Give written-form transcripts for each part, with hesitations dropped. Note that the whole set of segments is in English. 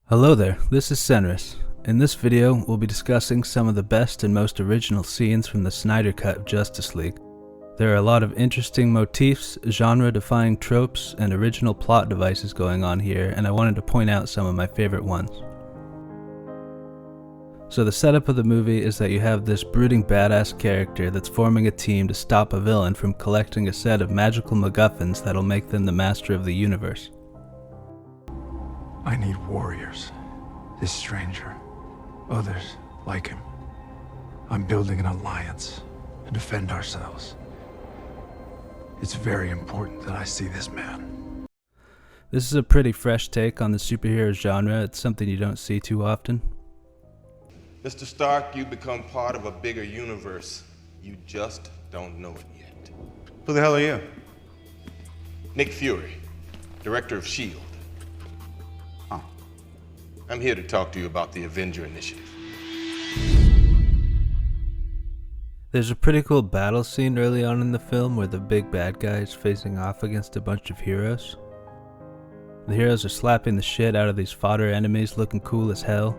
Hello there, this is Senris. In this video, we'll be discussing some of the best and most original scenes from the Snyder Cut of Justice League. There are a lot of interesting motifs, genre-defying tropes, and original plot devices going on here, and I wanted to point out some of my favorite ones. So the setup of the movie is that you have this brooding badass character that's forming a team to stop a villain from collecting a set of magical MacGuffins that'll make them the master of the universe. I need warriors. This stranger. Others like him. I'm building an alliance to defend ourselves. It's very important that I see this man. This is a pretty fresh take on the superhero genre. It's something you don't see too often. Mr. Stark, you become part of a bigger universe. You just don't know it yet. Who the hell are you? Nick Fury, director of S.H.I.E.L.D. Oh. I'm here to talk to you about the Avenger Initiative. There's a pretty cool battle scene early on in the film where the big bad guy is facing off against a bunch of heroes. The heroes are slapping the shit out of these fodder enemies, looking cool as hell.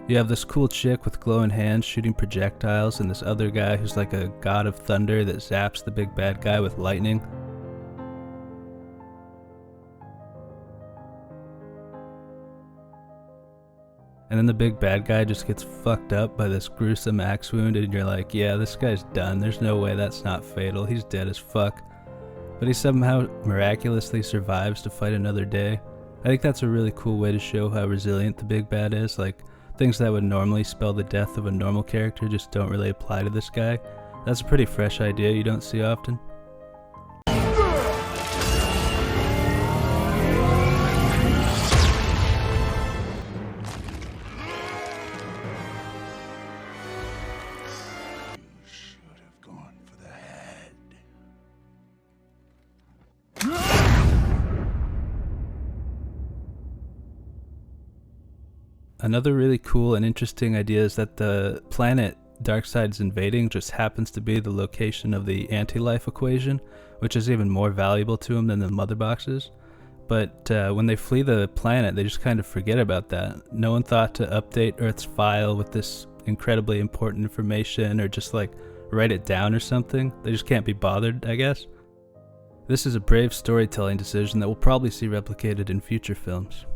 You have this cool chick with glowing hands shooting projectiles, and this other guy who's like a god of thunder that zaps the big bad guy with lightning. And then the big bad guy just gets fucked up by this gruesome axe wound, and you're like, yeah, this guy's done. There's no way that's not fatal. He's dead as fuck. But he somehow miraculously survives to fight another day. I think that's a really cool way to show how resilient the big bad is. Like, things that would normally spell the death of a normal character just don't really apply to this guy. That's a pretty fresh idea you don't see often. Another really cool and interesting idea is that the planet Darkseid's invading just happens to be the location of the anti-life equation, which is even more valuable to him than the mother boxes. But when they flee the planet, they just kind of forget about that. No one thought to update Earth's file with this incredibly important information or just like write it down or something. They just can't be bothered, I guess. This is a brave storytelling decision that we'll probably see replicated in future films.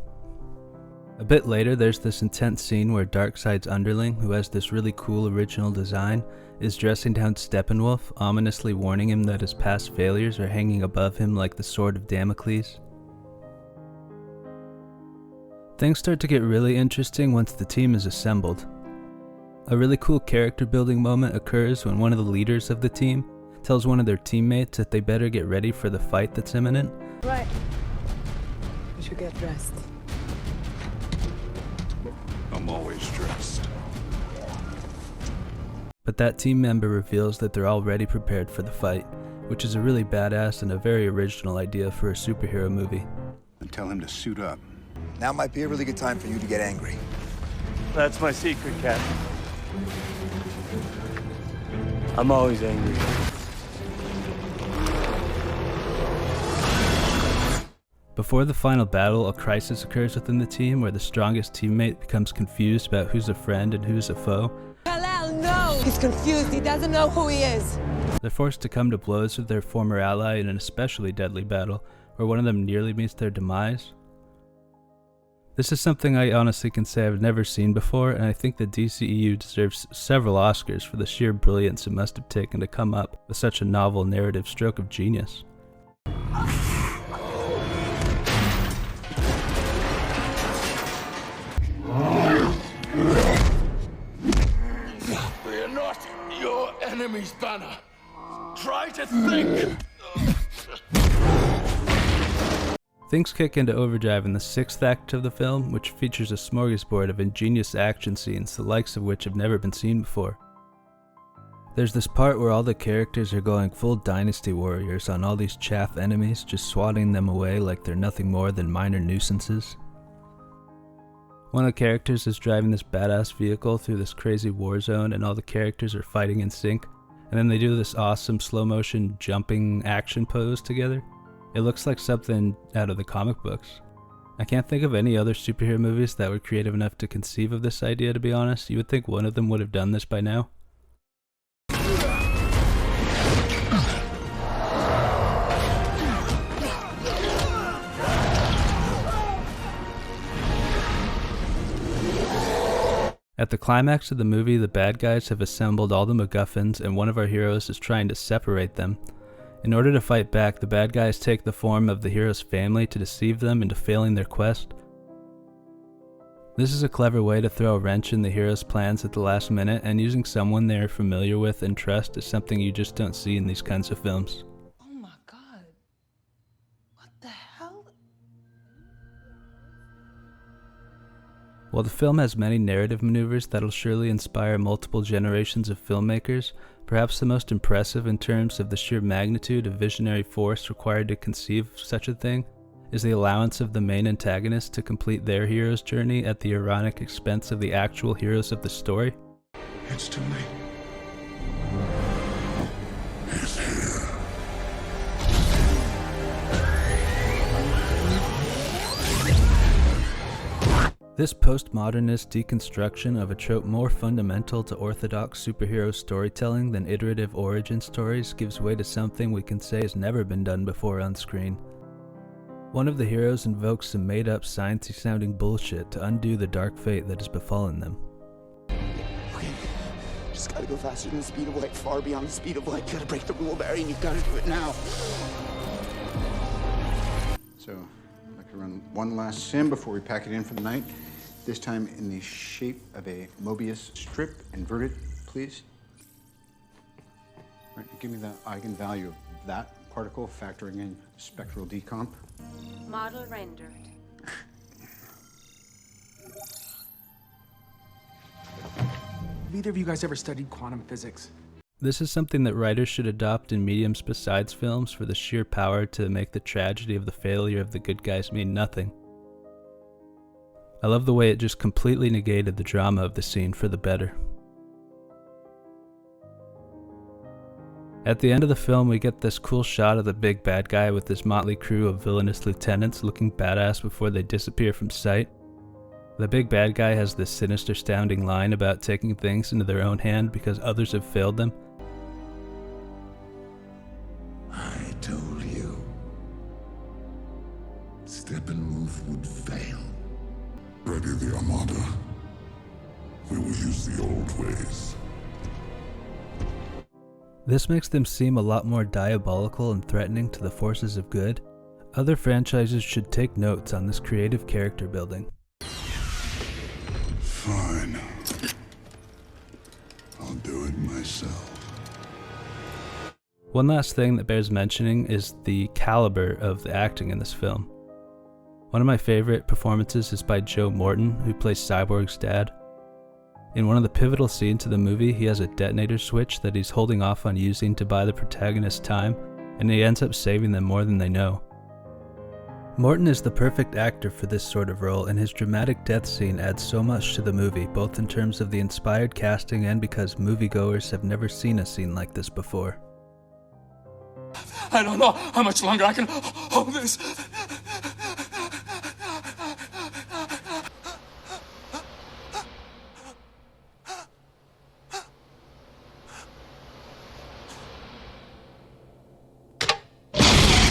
A bit later, there's this intense scene where Darkseid's underling, who has this really cool original design, is dressing down Steppenwolf, ominously warning him that his past failures are hanging above him like the sword of Damocles. Things start to get really interesting once the team is assembled. A really cool character building moment occurs when one of the leaders of the team tells one of their teammates that they better get ready for the fight that's imminent. Right. We should get dressed. I'm always dressed. But that team member reveals that they're already prepared for the fight, which is a really badass and a very original idea for a superhero movie. And tell him to suit up. Now might be a really good time for you to get angry. That's my secret, Captain. I'm always angry. Before the final battle, a crisis occurs within the team where the strongest teammate becomes confused about who's a friend and who's a foe. Hell no! He's confused. He doesn't know who he is. They're forced to come to blows with their former ally in an especially deadly battle where one of them nearly meets their demise. This is something I honestly can say I've never seen before, and I think the DCEU deserves several Oscars for the sheer brilliance it must have taken to come up with such a novel narrative stroke of genius. We are not your enemy's banner. Try to think. Things kick into overdrive in the sixth act of the film, which features a smorgasbord of ingenious action scenes, the likes of which have never been seen before. There's this part where all the characters are going full Dynasty Warriors on all these chaff enemies, just swatting them away like they're nothing more than minor nuisances. One of the characters is driving this badass vehicle through this crazy war zone, and all the characters are fighting in sync, and then they do this awesome slow motion jumping action pose together. It looks like something out of the comic books. I can't think of any other superhero movies that were creative enough to conceive of this idea, to be honest. You would think one of them would have done this by now. At the climax of the movie, the bad guys have assembled all the MacGuffins, and one of our heroes is trying to separate them. In order to fight back, the bad guys take the form of the hero's family to deceive them into failing their quest. This is a clever way to throw a wrench in the hero's plans at the last minute, and using someone they are familiar with and trust is something you just don't see in these kinds of films. Oh my god. What the hell? While the film has many narrative maneuvers that'll surely inspire multiple generations of filmmakers, perhaps the most impressive in terms of the sheer magnitude of visionary force required to conceive of such a thing is the allowance of the main antagonist to complete their hero's journey at the ironic expense of the actual heroes of the story. It's too late. He's here. This postmodernist deconstruction of a trope more fundamental to orthodox superhero storytelling than iterative origin stories gives way to something we can say has never been done before on screen. One of the heroes invokes some made-up sciencey sounding bullshit to undo the dark fate that has befallen them. Okay, just gotta go faster than the speed of light, far beyond the speed of light. You gotta break the rule, Barry, and you've gotta do it now. So, I'd like to run one last sim before we pack it in for the night. This time in the shape of a Mobius strip. Inverted, please. All right, give me the eigenvalue of that particle factoring in spectral decomp. Model rendered. Have either of you guys ever studied quantum physics? This is something that writers should adopt in mediums besides films for the sheer power to make the tragedy of the failure of the good guys mean nothing. I love the way it just completely negated the drama of the scene for the better. At the end of the film, we get this cool shot of the big bad guy with his motley crew of villainous lieutenants looking badass before they disappear from sight. The big bad guy has this sinister sounding line about taking things into their own hand because others have failed them. I told you. Steppenwolf would fail. Ready the Armada. We will use the old ways. This makes them seem a lot more diabolical and threatening to the forces of good. Other franchises should take notes on this creative character building. Fine. I'll do it myself. One last thing that bears mentioning is the caliber of the acting in this film. One of my favorite performances is by Joe Morton, who plays Cyborg's dad. In one of the pivotal scenes of the movie, he has a detonator switch that he's holding off on using to buy the protagonist time, and he ends up saving them more than they know. Morton is the perfect actor for this sort of role, and his dramatic death scene adds so much to the movie, both in terms of the inspired casting and because moviegoers have never seen a scene like this before. I don't know how much longer I can hold this.